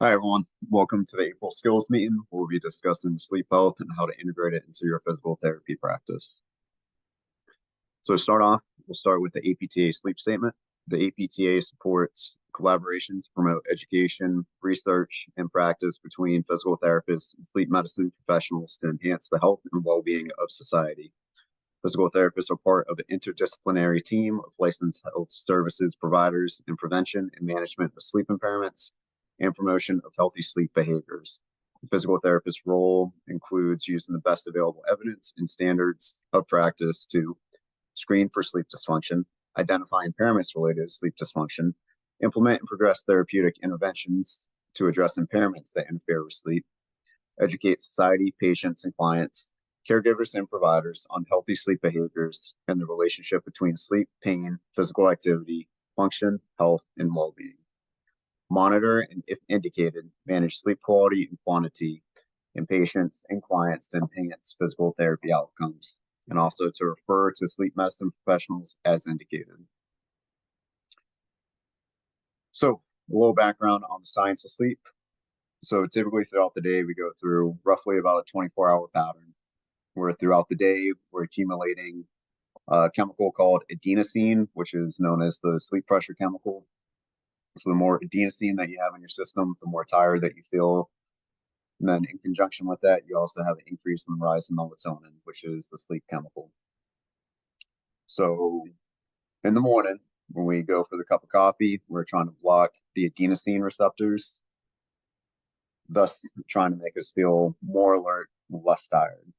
Hi, everyone. Welcome to the April Skills Meeting. We'll be discussing sleep health and how to integrate it into your physical therapy practice. So to start off, we'll start with the APTA sleep statement. The APTA supports collaboration to promote education, research, and practice between physical therapists and sleep medicine professionals to enhance the health and well-being of society. Physical therapists are part of an interdisciplinary team of licensed health services providers in prevention and management of sleep impairments and promotion of healthy sleep behaviors. The physical therapist's role includes using the best available evidence and standards of practice to screen for sleep dysfunction, identify impairments related to sleep dysfunction, implement and progress therapeutic interventions to address impairments that interfere with sleep, educate society, patients, and clients, caregivers, and providers on healthy sleep behaviors and the relationship between sleep, pain, physical activity, function, health, and well-being. Monitor and, if indicated, manage sleep quality and quantity in patients and clients to enhance physical therapy outcomes, and also to refer to sleep medicine professionals as indicated. So, a little background on the science of sleep. So, typically throughout the day, we go through roughly about a 24-hour pattern where throughout the day, we're accumulating a chemical called adenosine, which is known as the sleep pressure chemical. So, the more adenosine that you have in your system, the more tired that you feel. And then in conjunction with that, you also have an increase in the rise in melatonin, which is the sleep chemical. So in the morning, when we go for the cup of coffee, we're trying to block the adenosine receptors, thus trying to make us feel more alert, less tired.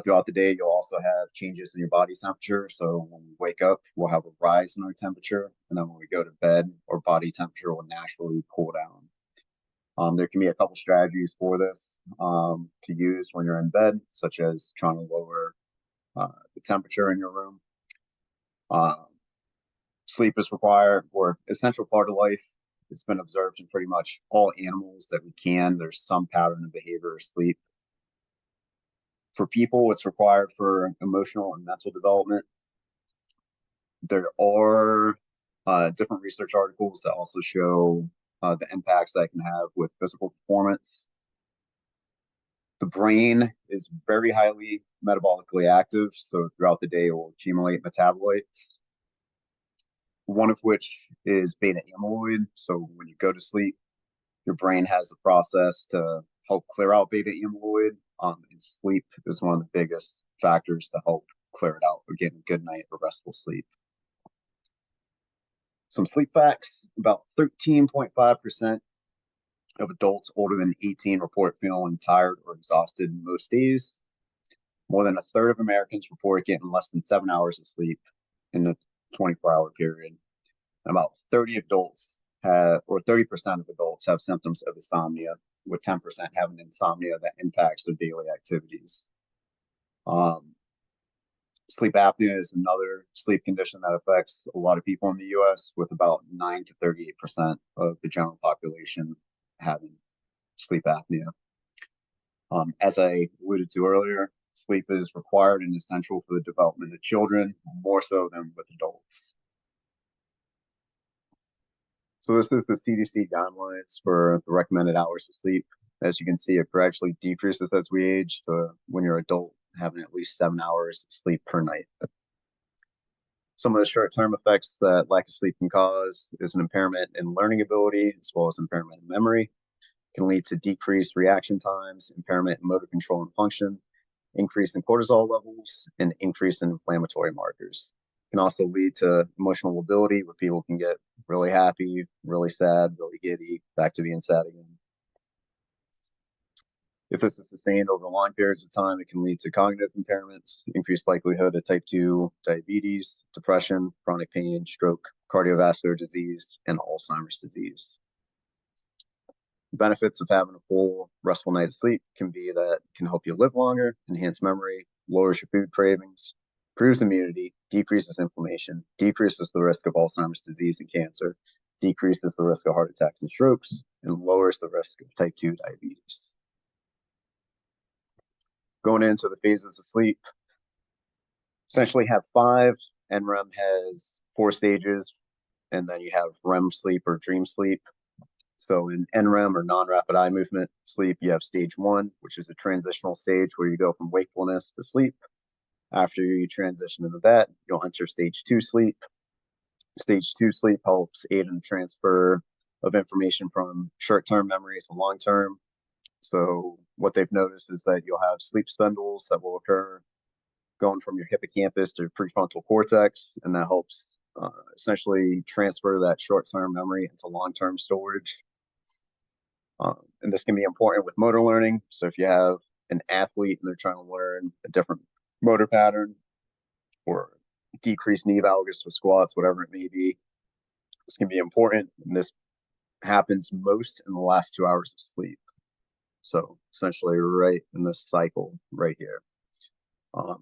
Throughout the day, you'll also have changes in your body temperature. So when we wake up, we'll have a rise in our temperature. And then when we go to bed, our body temperature will naturally cool down. There can be a couple strategies for this to use when you're in bed, such as trying to lower the temperature in your room. Sleep is required or essential part of life. It's been observed in pretty much all animals that we can. There's some pattern of behavior or sleep. For people, it's required for emotional and mental development. There are different research articles that also show the impacts that it can have with physical performance. The brain is very highly metabolically active, so throughout the day it will accumulate metabolites, one of which is beta amyloid. So when you go to sleep, your brain has a process to help clear out beta amyloid. And sleep is one of the biggest factors to help clear it out or get a good night of restful sleep. Some sleep facts: about 13.5% of adults older than 18 report feeling tired or exhausted most days. More than a third of Americans report getting less than 7 hours of sleep in the 24-hour period. And about 30% of adults have symptoms of insomnia, with 10% having insomnia that impacts their daily activities. Sleep apnea is another sleep condition that affects a lot of people in the US, with about 9 to 38% of the general population having sleep apnea. As I alluded to earlier, sleep is required and essential for the development of children, more so than with adults. So this is the CDC guidelines for the recommended hours of sleep. As you can see, it gradually decreases as we age to when you're adult, having at least 7 hours of sleep per night. Some of the short-term effects that lack of sleep can cause is an impairment in learning ability, as well as impairment in memory. It can lead to decreased reaction times, impairment in motor control and function, increase in cortisol levels, and increase in inflammatory markers. It can also lead to emotional lability, where people can get really happy, really sad, really giddy, back to being sad again. If this is sustained over long periods of time, it can lead to cognitive impairments, increased likelihood of type 2 diabetes, depression, chronic pain, stroke, cardiovascular disease, and Alzheimer's disease. Benefits of having a full, restful night of sleep can be that it can help you live longer, enhance memory, lowers your food cravings, improves immunity, decreases inflammation, decreases the risk of Alzheimer's disease and cancer, decreases the risk of heart attacks and strokes, and lowers the risk of type 2 diabetes. Going into the phases of sleep, essentially have five. NREM has 4 stages, and then you have REM sleep or dream sleep. So in NREM or non-rapid eye movement sleep, you have stage 1, which is a transitional stage where you go from wakefulness to sleep. After you transition into that, you'll enter stage 2 sleep. Stage 2 sleep helps aid in the transfer of information from short-term memories to long-term. So what they've noticed is that you'll have sleep spindles that will occur going from your hippocampus to prefrontal cortex, and that helps essentially transfer that short-term memory into long-term storage. And this can be important with motor learning. So if you have an athlete and they're trying to learn a different motor pattern or decrease knee valgus with squats, whatever it may be, this can be important. And this happens most in the last 2 hours of sleep. So essentially right in this cycle right here.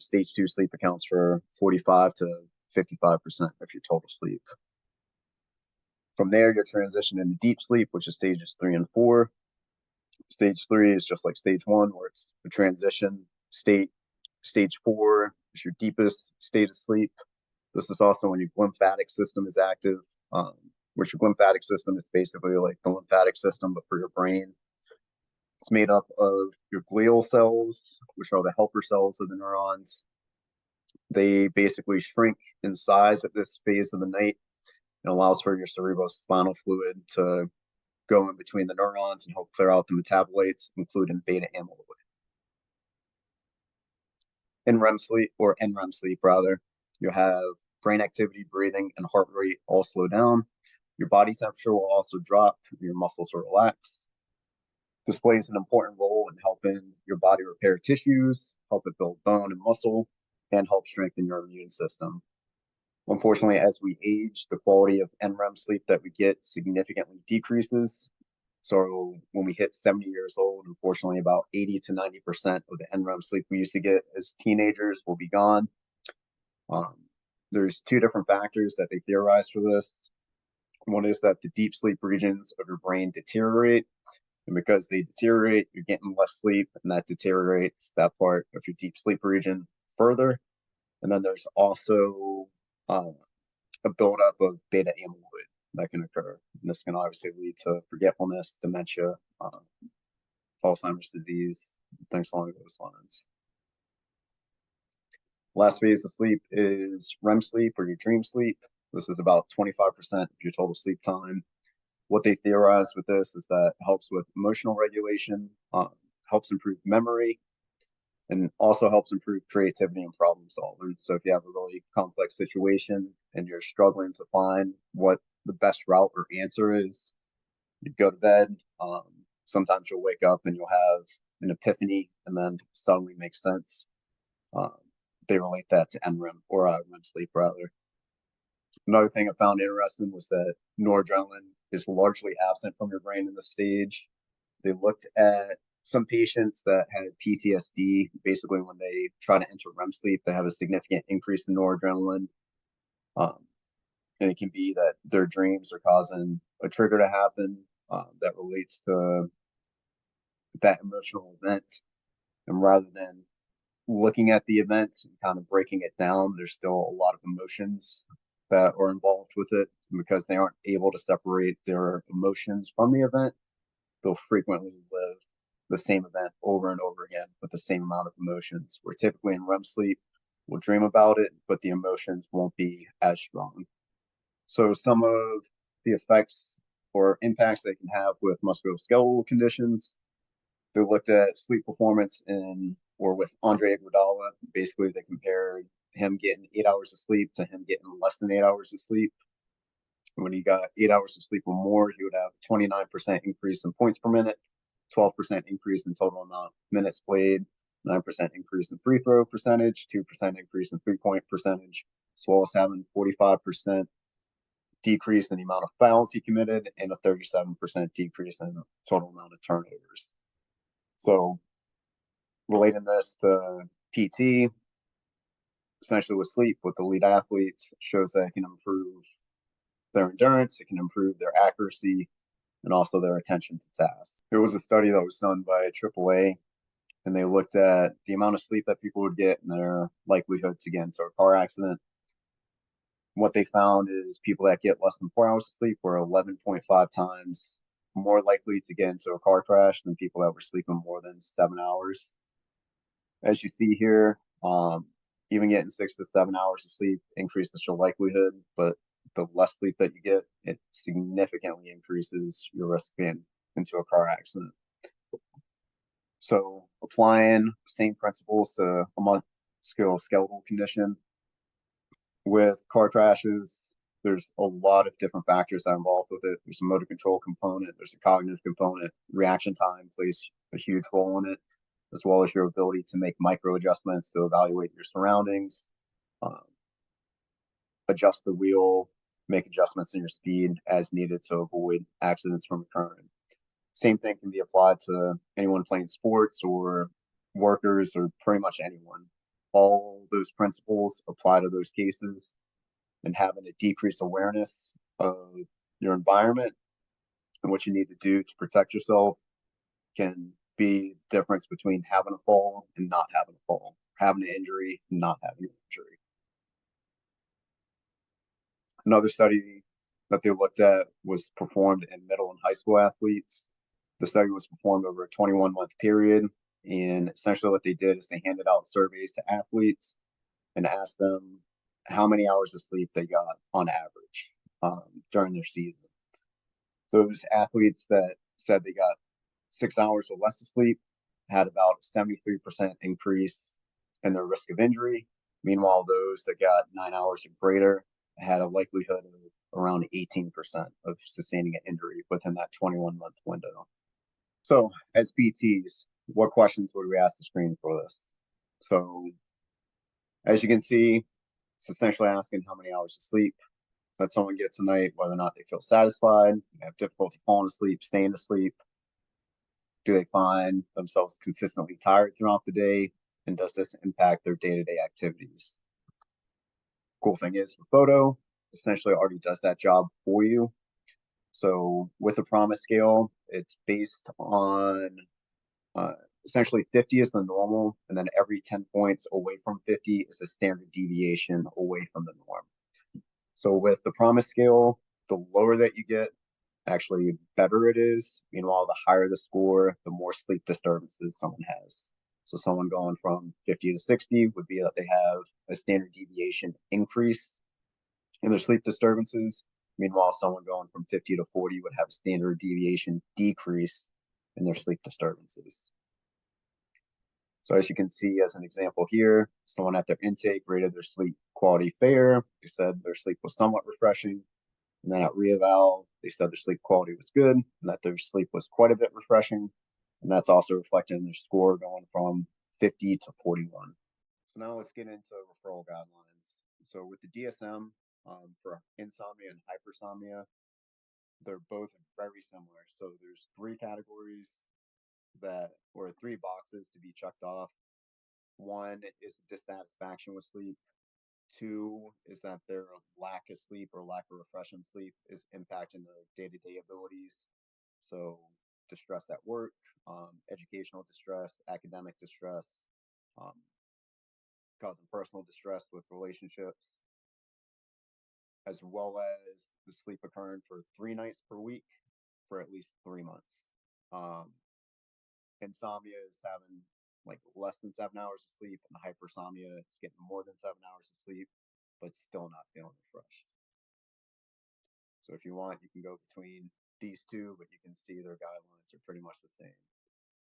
Stage 2 sleep accounts for 45 to 55% of your total sleep. From there, you'll transition into deep sleep, which is stages 3 and 4. Stage 3 is just like stage 1, where it's a transition state. Stage 4 is your deepest state of sleep. This is also when your lymphatic system is active, which your lymphatic system is basically like the lymphatic system, but for your brain. It's made up of your glial cells, which are the helper cells of the neurons. They basically shrink in size at this phase of the night and allows for your cerebrospinal fluid to go in between the neurons and help clear out the metabolites, including beta amyloid. In REM sleep, or NREM sleep rather, you have brain activity, breathing, and heart rate all slow down. Your body temperature will also drop, your muscles will relax. This plays an important role in helping your body repair tissues, help it build bone and muscle, and help strengthen your immune system. Unfortunately, as we age, the quality of NREM sleep that we get significantly decreases. So when we hit 70 years old, unfortunately, about 80 to 90% of the NREM sleep we used to get as teenagers will be gone. There's 2 different factors that they theorize for this. One is that the deep sleep regions of your brain deteriorate. And because they deteriorate, you're getting less sleep, and that deteriorates that part of your deep sleep region further. And then there's also a buildup of beta amyloid that can occur. And this can obviously lead to forgetfulness, dementia, Alzheimer's disease, things along those lines. Last phase of sleep is REM sleep, or your dream sleep. This is about 25% of your total sleep time. What they theorize with this is that it helps with emotional regulation, helps improve memory, and also helps improve creativity and problem solving. So if you have a really complex situation and you're struggling to find what the best route or answer is, you go to bed. Sometimes you'll wake up and you'll have an epiphany, and then suddenly makes sense. They relate that to NREM, or REM sleep rather. Another thing I found interesting was that noradrenaline is largely absent from your brain in this stage. They looked at some patients that had PTSD. Basically, when they try to enter REM sleep, they have a significant increase in noradrenaline. And it can be that their dreams are causing a trigger to happen that relates to that emotional event. And rather than looking at the event and kind of breaking it down, there's still a lot of emotions that are involved with it. And because they aren't able to separate their emotions from the event, they'll frequently live the same event over and over again with the same amount of emotions. Where typically in REM sleep, we'll dream about it, but the emotions won't be as strong. So some of the effects or impacts they can have with musculoskeletal conditions, they looked at sleep performance with Andre Iguodala. Basically, they compared him getting 8 hours of sleep to him getting less than 8 hours of sleep. When he got 8 hours of sleep or more, he would have 29% increase in points per minute, 12% increase in total amount of minutes played, 9% increase in free throw percentage, 2% increase in 3-point percentage, as well as having 45% decrease in the amount of fouls he committed and a 37% decrease in the total amount of turnovers. So relating this to PT, essentially with sleep with elite athletes, shows that it can improve their endurance, it can improve their accuracy, and also their attention to tasks. There was a study that was done by AAA, and they looked at the amount of sleep that people would get and their likelihood to get into a car accident. What they found is people that get less than 4 hours of sleep were 11.5 times more likely to get into a car crash than people that were sleeping more than 7 hours. As you see here, even getting 6 to 7 hours of sleep increases your likelihood, but the less sleep that you get, it significantly increases your risk of being into a car accident. So applying the same principles to a musculoskeletal condition with car crashes, there's a lot of different factors that are involved with it. There's a motor control component, there's a cognitive component, reaction time plays a huge role in it, as well as your ability to make micro adjustments to evaluate your surroundings, adjust the wheel, make adjustments in your speed as needed to avoid accidents from occurring. Same thing can be applied to anyone playing sports or workers or pretty much anyone. All those principles apply to those cases, and having a decreased awareness of your environment and what you need to do to protect yourself can be the difference between having a fall and not having a fall, having an injury and not having an injury. Another study that they looked at was performed in middle and high school athletes. The study was performed over a 21-month period, and essentially what they did is they handed out surveys to athletes and asked them how many hours of sleep they got on average during their season. Those athletes that said they got 6 hours or less of sleep had about a 73% increase in their risk of injury. Meanwhile, those that got 9 hours or greater had a likelihood of around 18% of sustaining an injury within that 21-month window. So as PTs, what questions would we ask the screen for this? So as you can see, it's essentially asking how many hours of sleep that someone gets a night, whether or not they feel satisfied, have difficulty falling asleep, staying asleep. Do they find themselves consistently tired throughout the day? And does this impact their day-to-day activities? Cool thing is, the photo essentially already does that job for you. So with the promise scale, it's based on essentially 50 is the normal, and then every 10 points away from 50 is a standard deviation away from the norm. So with the promise scale, the lower that you get, actually better it is. Meanwhile, the higher the score, the more sleep disturbances someone has. So someone going from 50 to 60 would be that they have a standard deviation increase in their sleep disturbances. Meanwhile, someone going from 50 to 40 would have a standard deviation decrease in their sleep disturbances. So as you can see as an example here, someone at their intake rated their sleep quality fair. They said their sleep was somewhat refreshing. And then at reeval, they said their sleep quality was good and that their sleep was quite a bit refreshing. And that's also reflected in their score going from 50 to 41. So now let's get into referral guidelines. So with the DSM for insomnia and hypersomnia, they're both very similar. So there's 3 categories or 3 boxes to be checked off. 1 is dissatisfaction with sleep. 2 is that their lack of sleep or lack of refreshing sleep is impacting their day-to-day abilities. So distress at work, educational distress, academic distress, causing personal distress with relationships, as well as the sleep occurring for 3 nights per week for at least 3 months. Insomnia is having like less than 7 hours of sleep, and hypersomnia is getting more than 7 hours of sleep, but still not feeling refreshed. So if you want, you can go between these two, but you can see their guidelines are pretty much the same.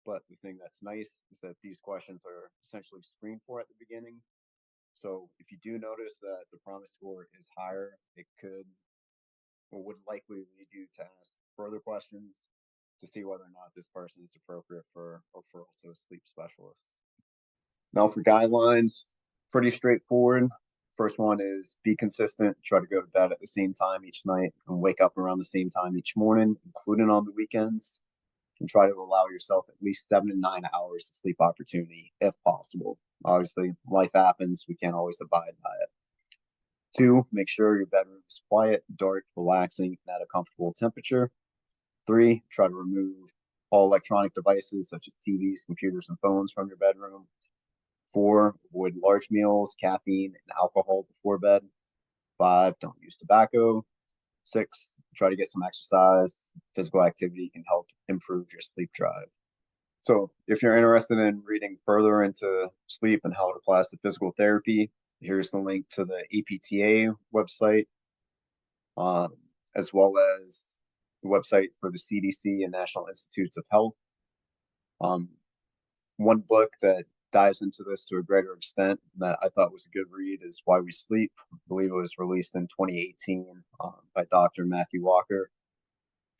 But the thing that's nice is that these questions are essentially screened for at the beginning. So if you do notice that the promise score is higher, it could or would likely lead you to ask further questions to see whether or not this person is appropriate for referral to a sleep specialist. Now for guidelines, pretty straightforward. First one is be consistent, try to go to bed at the same time each night and wake up around the same time each morning, including on the weekends, and try to allow yourself at least 7 to 9 hours of sleep opportunity if possible. Obviously, life happens, we can't always abide by it. 2, make sure your bedroom is quiet, dark, relaxing, and at a comfortable temperature. 3, try to remove all electronic devices such as TVs, computers, and phones from your bedroom. 4, avoid large meals, caffeine, and alcohol before bed. 5, don't use tobacco. 6, try to get some exercise. Physical activity can help improve your sleep drive. So if you're interested in reading further into sleep and how it applies to physical therapy, here's the link to the APTA website, as well as the website for the CDC and National Institutes of Health. One book that dives into this to a greater extent that I thought was a good read is Why We Sleep. I believe it was released in 2018 by Dr. Matthew Walker.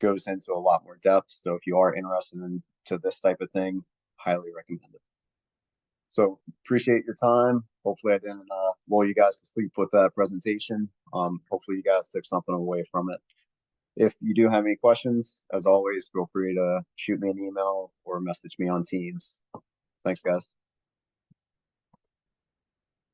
Goes into a lot more depth. So if you are interested into this type of thing, highly recommend it. So appreciate your time. Hopefully I didn't lull you guys to sleep with that presentation. Hopefully you guys took something away from it. If you do have any questions, as always, feel free to shoot me an email or message me on Teams. Thanks, guys.